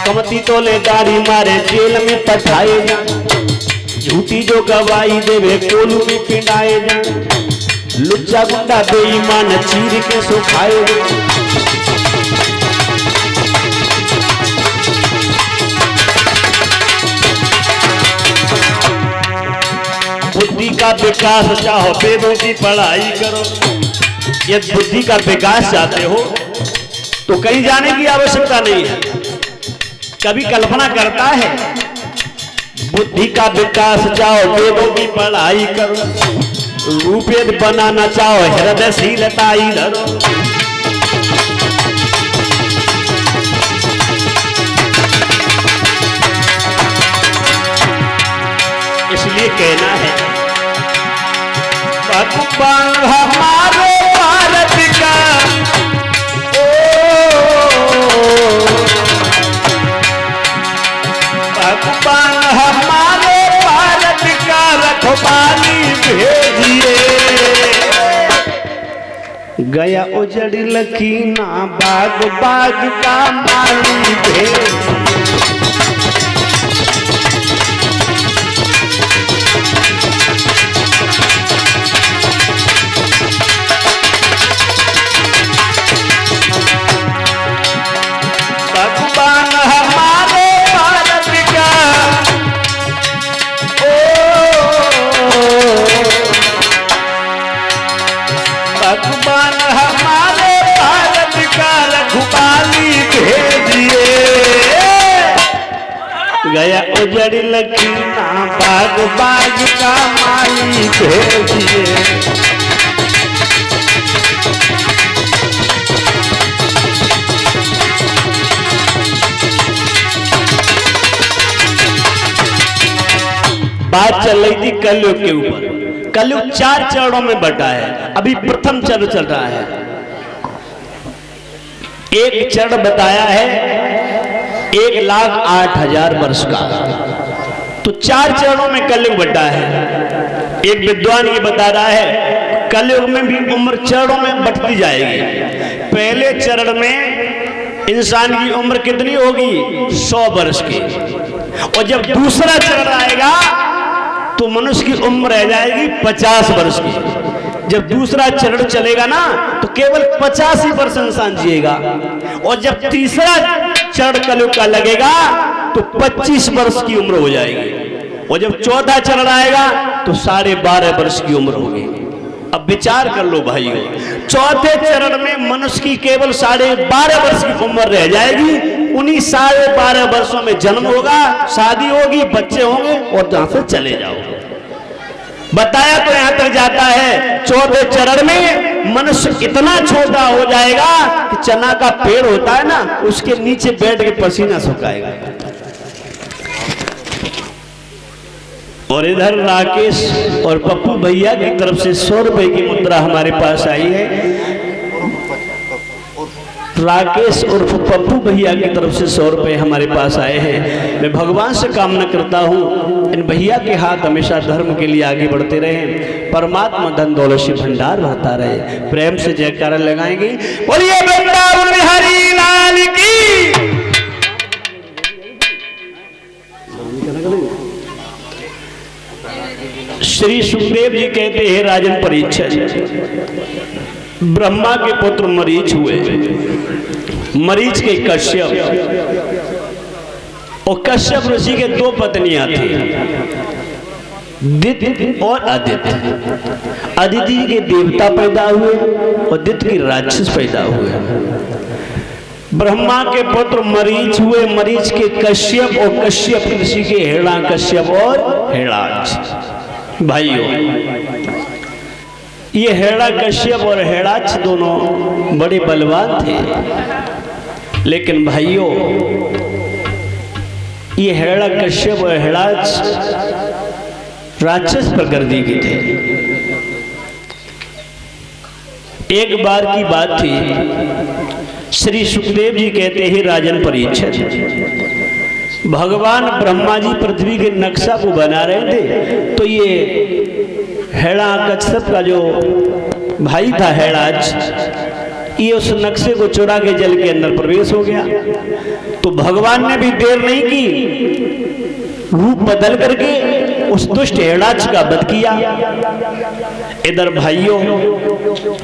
कमती तोले दाढ़ी मारे जेल में पठाए जा, झूठी जो गवाही देवे कोलू में पिंडाए जा, लुच्चा गुंडा बेईमान चीर के सुखाए जा। बुद्धि का विकास चाहो वेदों की पढ़ाई करो। यदि बुद्धि का विकास चाहते हो तो कहीं जाने की आवश्यकता नहीं है। कभी कल्पना करता है बुद्धि का विकास चाहो वेदों की पढ़ाई करो, रूपवेद बनाना चाहो हृदयशीलता ही धरो। इसलिए कहना है भगवान हमारे भारत का, भगवान हमारे भारत का रखवाली भेजिए। गया उजड़ लखीना बाग बाग का माली भेजिए। भगवान हमारे भारत का रखवाली भेजिए। गया उजड़ लखीना बाग बाग का माली भेजिए। बात चल रही थी कलयुग के ऊपर। कलयुग 4 चरणों में बटा है। अभी प्रथम चरण चल रहा है। एक चरण बताया है 1,08,000 वर्ष का, तो 4 चरणों में कलयुग बटा है। एक विद्वान ये बता रहा है कलयुग में भी उम्र चरणों में बढ़ती जाएगी। पहले चरण में इंसान की उम्र कितनी होगी? 100 वर्ष की। और जब दूसरा चरण आएगा तो मनुष्य की उम्र रह जाएगी 50 वर्ष की। जब दूसरा चरण चलेगा ना तो केवल 85 वर्ष इंसान जिएगा। और जब तीसरा चरण कलयुग का लगेगा तो 25 वर्ष की उम्र हो जाएगी। और जब चौथा चरण आएगा तो 12.5 वर्ष की उम्र होगी। अब विचार कर लो भाइयों, चौथे चरण में मनुष्य की केवल 12.5 वर्ष की उम्र रह जाएगी। उन्हीं 12.5 वर्षों में जन्म होगा, शादी होगी, बच्चे होंगे और जहां से चले जाओगे। बताया तो यहां तक जाता है चौथे चरण में मनुष्य इतना छोटा हो जाएगा कि चना का पेड़ होता है ना, उसके नीचे बैठ के पसीना सुखाएगा। और इधर राकेश और पप्पू भैया की तरफ से 100 रुपए की मुद्रा हमारे पास आई है। राकेश और पप्पू भैया की तरफ से 100 रुपए हमारे पास आए हैं। मैं भगवान से कामना करता हूँ इन भैया के हाथ हमेशा धर्म के लिए आगे बढ़ते रहे, परमात्मा धन दौलत से भंडार भरता रहे। प्रेम से जयकारा लगाएंगे, बोलिए वृंदावन बिहारी लाल की। श्री सुखदेव जी कहते हैं राजन परीक्षित, ब्रह्मा के पुत्र मरीच हुए, मरीच के कश्यप, और कश्यप ऋषि के 2 पत्नियां थी, दित्य और अदित्य। अदिति के देवता पैदा हुए और दित्य की राक्षस पैदा हुए। ब्रह्मा के पुत्र मरीच हुए, मरीच के कश्यप, और कश्यप ऋषि के हेड़ा कश्यप और हेड़ाक्ष। भाइयों, ये हेड़ा कश्यप और हेड़ाक्ष दोनों बड़े बलवान थे, लेकिन भाइयों ये हेड़ा कश्यप और हेड़ाक्ष राक्षस प्रकृति के थे। एक बार की बात थी, श्री सुखदेव जी कहते हैं राजन परीक्षित, भगवान ब्रह्मा जी पृथ्वी के नक्शा को बना रहे थे, तो ये हेड़ा कश्यप का जो भाई था हेड़ाक्ष, ये उस नक्शे को चुरा के जल के अंदर प्रवेश हो गया। तो भगवान ने भी देर नहीं की, रूप बदल करके उस दुष्ट हिरणाक्ष का वध किया। इधर भाइयों,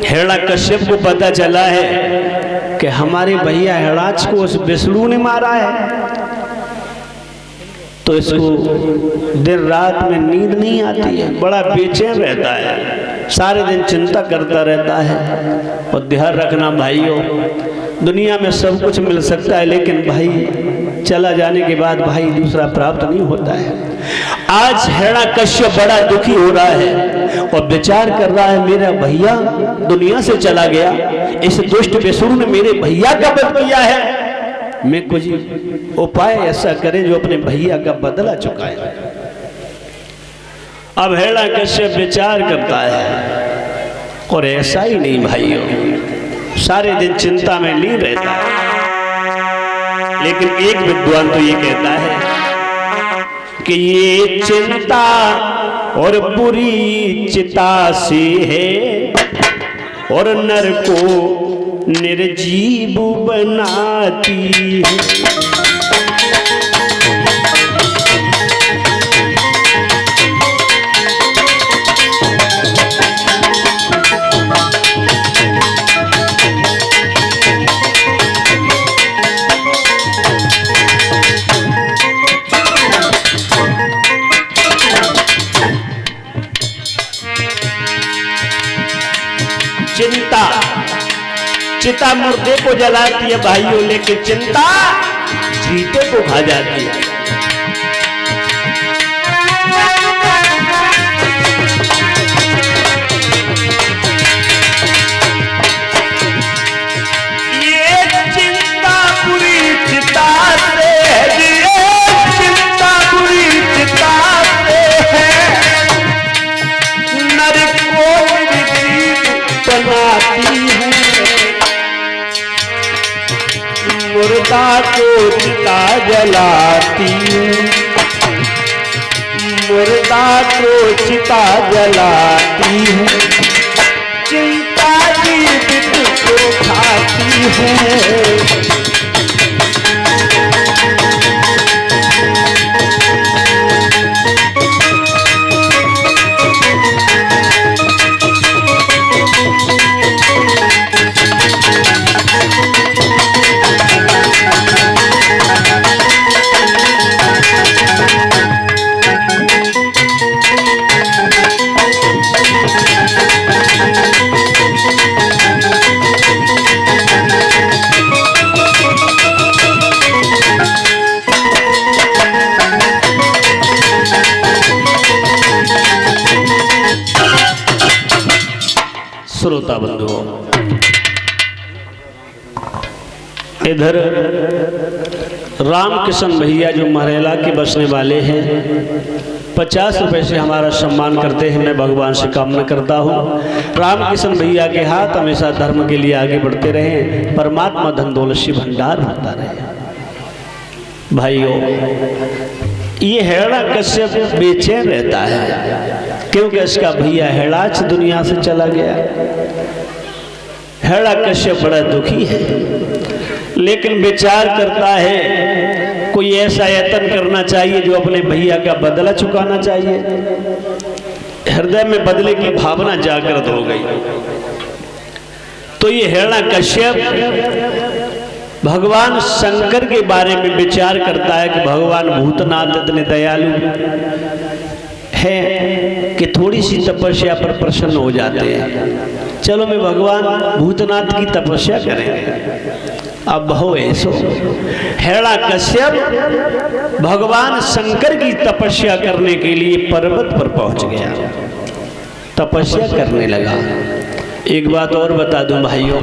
हिरण्यकश्यप को पता चला है कि हमारे भैया हिरणाक्ष को उस विष्णु ने मारा है, तो इसको दिन रात में नींद नहीं आती है, बड़ा बेचैन रहता है, सारे दिन चिंता करता रहता है। और ध्यान रखना भाइयों, दुनिया में सब कुछ मिल सकता है, लेकिन भाई चला जाने के बाद भाई दूसरा प्राप्त नहीं होता है। आज हिरण्यकश्यप बड़ा दुखी हो रहा है और विचार कर रहा है, मेरा भैया दुनिया से चला गया, इस दुष्ट विष्णु ने मेरे भैया का वध किया है, मैं कुछ उपाय ऐसा करें जो अपने भैया का बदला चुकाए। अब हिरण्यकश्यप विचार करता है, और ऐसा ही नहीं भाइयों, सारे दिन चिंता में लीन रहता है। लेकिन एक विद्वान तो ये कहता है कि ये चिंता और बुरी चिता से है, और नर को निर्जीव बनाती है। चिंता चिता मुर्दे को जलाती है भाइयों, लेकिन चिंता जीते को खा जाती है। ये चिंता बुरी चिता से है, ये चिंता बुरी चिता से है, नर को बनाती है, मुर्दा को चिता जलाती है, मुर्दा को चिता जलाती है, चिंता जीवित को खाती है। श्रोता बंधुओं, इधर रामकिशन भैया जो मरेला के बसने वाले हैं, 50 रुपए से हमारा सम्मान करते हैं। मैं भगवान से कामना करता हूँ रामकिशन भैया के हाथ हमेशा धर्म के लिए आगे बढ़ते रहें, परमात्मा धन दौलत से भंडार होता रहे। भाइयों, ये हिरण्यकश्यप बेचैन रहता है क्योंकि इसका भैया हिरणाक्ष दुनिया से चला गया। हिरण्यकश्यप बड़ा दुखी है, लेकिन विचार करता है कोई ऐसा यत्न करना चाहिए जो अपने भैया का बदला चुकाना चाहिए। हृदय में बदले की भावना जागृत हो गई। तो ये हिरण्यकश्यप भगवान शंकर के बारे में विचार करता है कि भगवान भूतनाथ इतने दयालु है कि थोड़ी सी तपस्या पर प्रसन्न हो जाते हैं। चलो मैं भगवान भूतनाथ की तपस्या करेंगे। अब हो ऐसो हिरण्यकश्यप भगवान शंकर की तपस्या करने के लिए पर्वत पर पहुंच गया, तपस्या करने लगा। एक बात और बता दूं भाइयों,